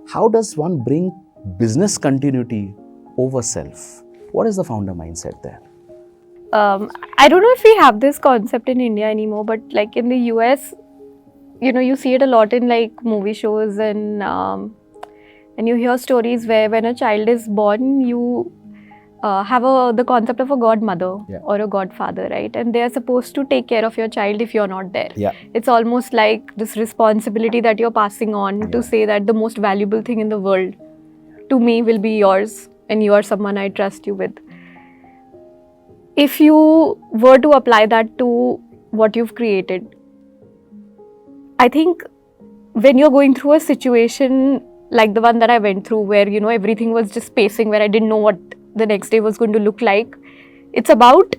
How does one bring business continuity over self? What is the founder mindset there? I don't know if we have this concept in India anymore, but like in the US, you see it a lot in like movie shows and you hear stories where when a child is born, you have the concept of a godmother or a godfather, right? And they are supposed to take care of your child if you're not there. Yeah. It's almost like this responsibility that you're passing on to say that the most valuable thing in the world to me will be yours and you are someone I trust you with. If you were to apply that to what you've created, I think when you're going through a situation like the one that I went through where, everything was just pacing, where I didn't know what the next day was going to look like, it's about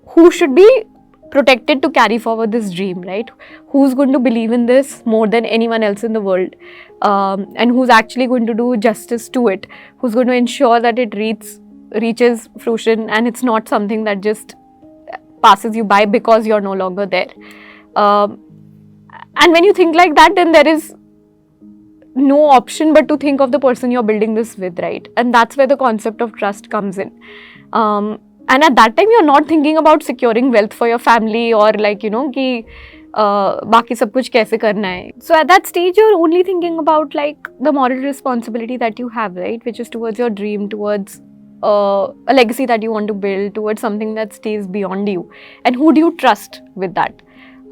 who should be protected to carry forward this dream, right? Who's going to believe in this more than anyone else in the world, and who's actually going to do justice to it, who's going to ensure that it reaches fruition and it's not something that just passes you by because you're no longer there. And when you think like that, then there is no option but to think of the person you're building this with, right? And that's where the concept of trust comes in. And at that time, you're not thinking about securing wealth for your family or like, कि बाकी सब कुछ कैसे करना है. So at that stage, you're only thinking about like the moral responsibility that you have, right? Which is towards your dream, towards a legacy that you want to build, towards something that stays beyond you. And who do you trust with that?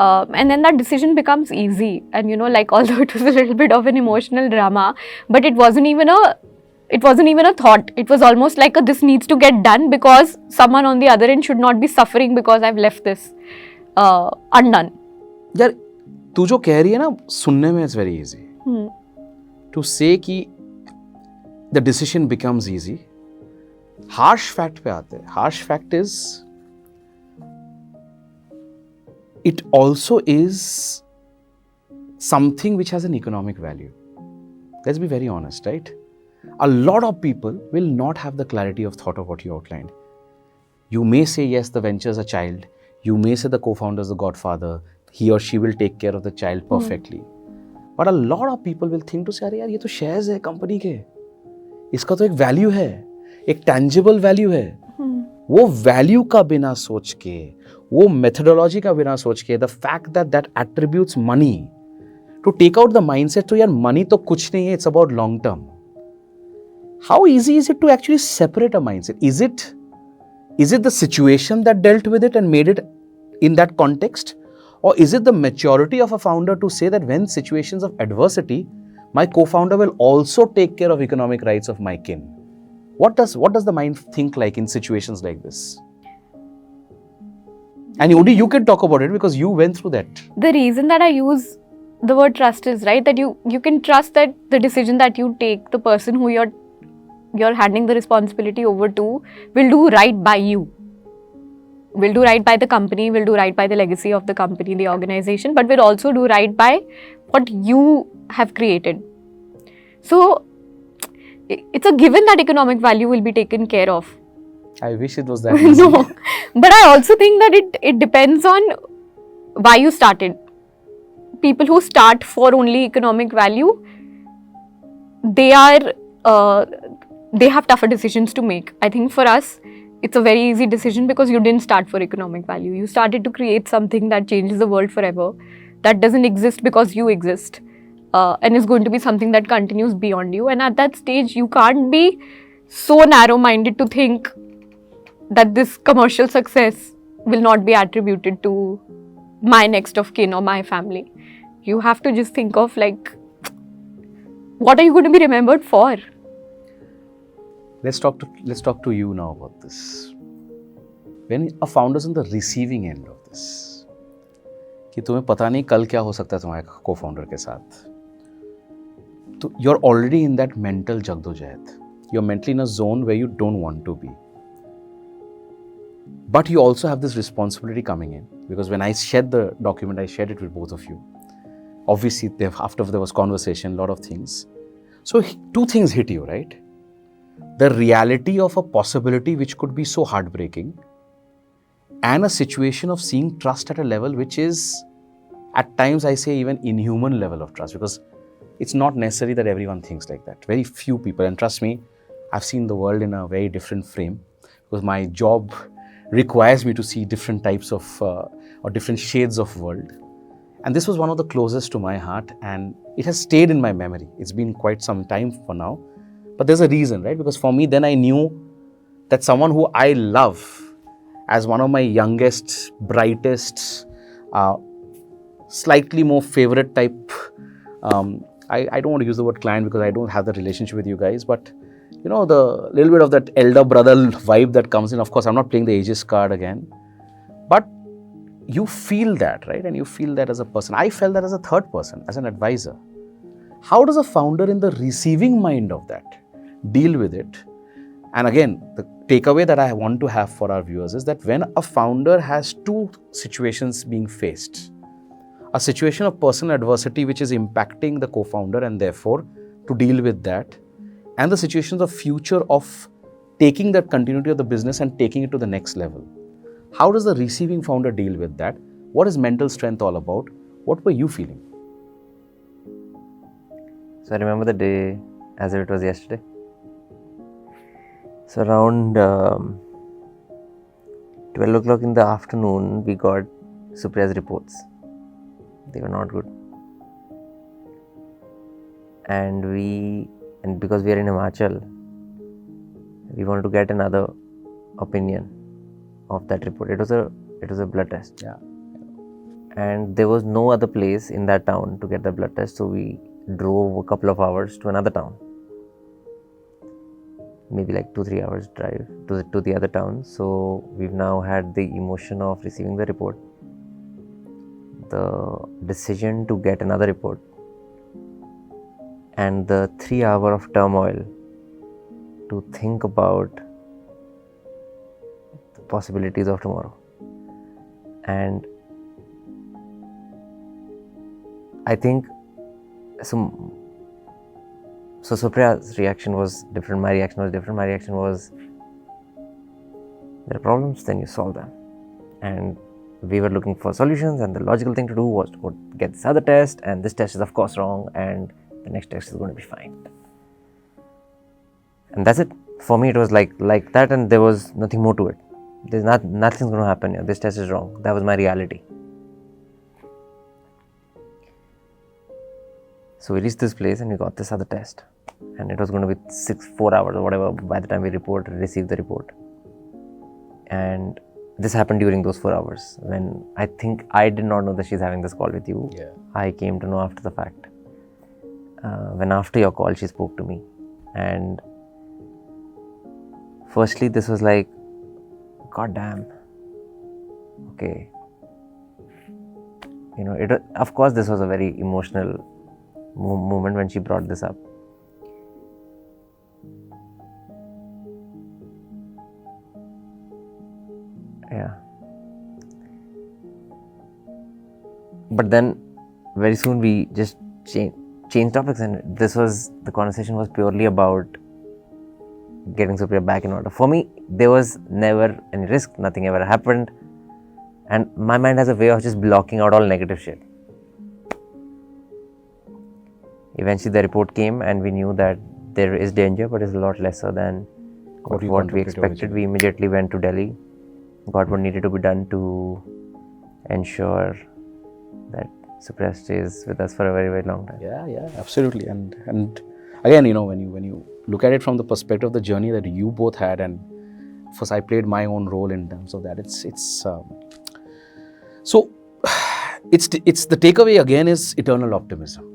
And then that decision becomes easy. And like although it was a little bit of an emotional drama, but it wasn't even a thought. It was almost like this needs to get done because someone on the other end should not be suffering because I've left this undone. यार तू जो कह रही है ना सुनने में it's very easy to say कि the decision becomes easy. Harsh fact पे आते हैं. Harsh fact is it also is something which has an economic value. Let's be very honest, right? A lot of people will not have the clarity of thought of what you outlined. You may say, yes, the venture is a child. You may say the co-founder is the godfather. He or she will take care of the child perfectly. But a lot of people will think to say, अरे यार ये तो shares है company के. इसका तो एक value है, एक tangible value है. वो value का बिना सोच के, वो methodology का बिना सोच के, the fact that attributes money, to take out the mindset to यार money तो कुछ नहीं है, it's about long term. How easy is it to actually separate a mindset? Is it the situation that dealt with it and made it in that context? Or is it the maturity of a founder to say that when situations of adversity, my co-founder will also take care of economic rights of my kin? What does the mind think like in situations like this? And only you can talk about it because you went through that. The reason that I use the word trust is, right, that you can trust that the decision that you take, the person who you're handing the responsibility over to will do right by you. Will do right by the company, will do right by the legacy of the company, the organization, but will also do right by what you have created. So, it's a given that economic value will be taken care of. I wish it was that easy. No, but I also think that it depends on why you started. People who start for only economic value, they have tougher decisions to make. I think for us, it's a very easy decision because you didn't start for economic value. You started to create something that changes the world forever, that doesn't exist because you exist, and is going to be something that continues beyond you. And at that stage, you can't be so narrow-minded to think that this commercial success will not be attributed to my next of kin or my family. You have to just think of like, what are you going to be remembered for? Let's talk to you now about this. When a founder is on the receiving end of this, कि तुम्हें पता नहीं कल क्या हो सकता है तुम्हारे co-founder के साथ, तो you're already in that mental jagdojahad. You're mentally in a zone where you don't want to be. But you also have this responsibility coming in because when I shared the document, I shared it with both of you. Obviously, after there was conversation, a lot of things. So two things hit you, right? The reality of a possibility which could be so heartbreaking and a situation of seeing trust at a level which is, at times I say, even inhuman level of trust, because it's not necessary that everyone thinks like that. Very few people, and trust me, I've seen the world in a very different frame because my job requires me to see different types of or different shades of world. And this was one of the closest to my heart, and it has stayed in my memory. It's been quite some time for now, but there's a reason, right? Because for me, then I knew that someone who I love as one of my youngest, brightest, slightly more favorite type. I don't want to use the word client because I don't have that relationship with you guys, but you know, the little bit of that elder brother vibe that comes in. Of course, I'm not playing the ageist card again, but you feel that, right? And you feel that as a person. I felt that as a third person, as an advisor. How does a founder in the receiving mind of that deal with it? And again, the takeaway that I want to have for our viewers is that when a founder has two situations being faced, a situation of personal adversity which is impacting the co-founder and therefore to deal with that, and the situations of future of taking that continuity of the business and taking it to the next level. How does the receiving founder deal with that? What is mental strength all about? What were you feeling? So I remember the day as if it was yesterday. So around 12 o'clock in the afternoon, we got Supriya's reports. They were not good. And because we are in Himachal, we wanted to get another opinion of that report. It was a blood test. Yeah. And there was no other place in that town to get the blood test, so we drove a couple of hours to another town. Maybe like 2-3 hours drive to the other town. So we've now had the emotion of receiving the report, the decision to get another report, and the 3 hours of turmoil to think about the possibilities of tomorrow. And I think so Supriya's reaction was different, my reaction was different. My reaction was, there are problems, then you solve them. And we were looking for solutions, and the logical thing to do was to get this other test, and this test is of course wrong, and the next test is going to be fine. And that's it. For me, it was like that, and there was nothing more to it. There's nothing's going to happen here. This test is wrong. That was my reality. So we reached this place and we got this other test, and it was going to be 4 hours or whatever by the time we received the report. And this happened during those 4 hours when I think I did not know that she's having this call with you. Yeah. I came to know after the fact. When after your call, she spoke to me. And firstly, this was like, God damn. Okay. You know, of course, this was a very emotional moment when she brought this up. Yeah. But then very soon we just changed topics, and the conversation was purely about getting Supriya back in order. For me, there was never any risk, nothing ever happened, and my mind has a way of just blocking out all negative shit. Eventually the report came and we knew that there is danger, but it's a lot lesser than what we expected. We immediately went to Delhi, got what needed to be done to ensure that Supriya stays with us for a very, very long time. Yeah, absolutely. And again, you know, when you look at it from the perspective of the journey that you both had, and first I played my own role in terms of that. So it's the takeaway again is eternal optimism.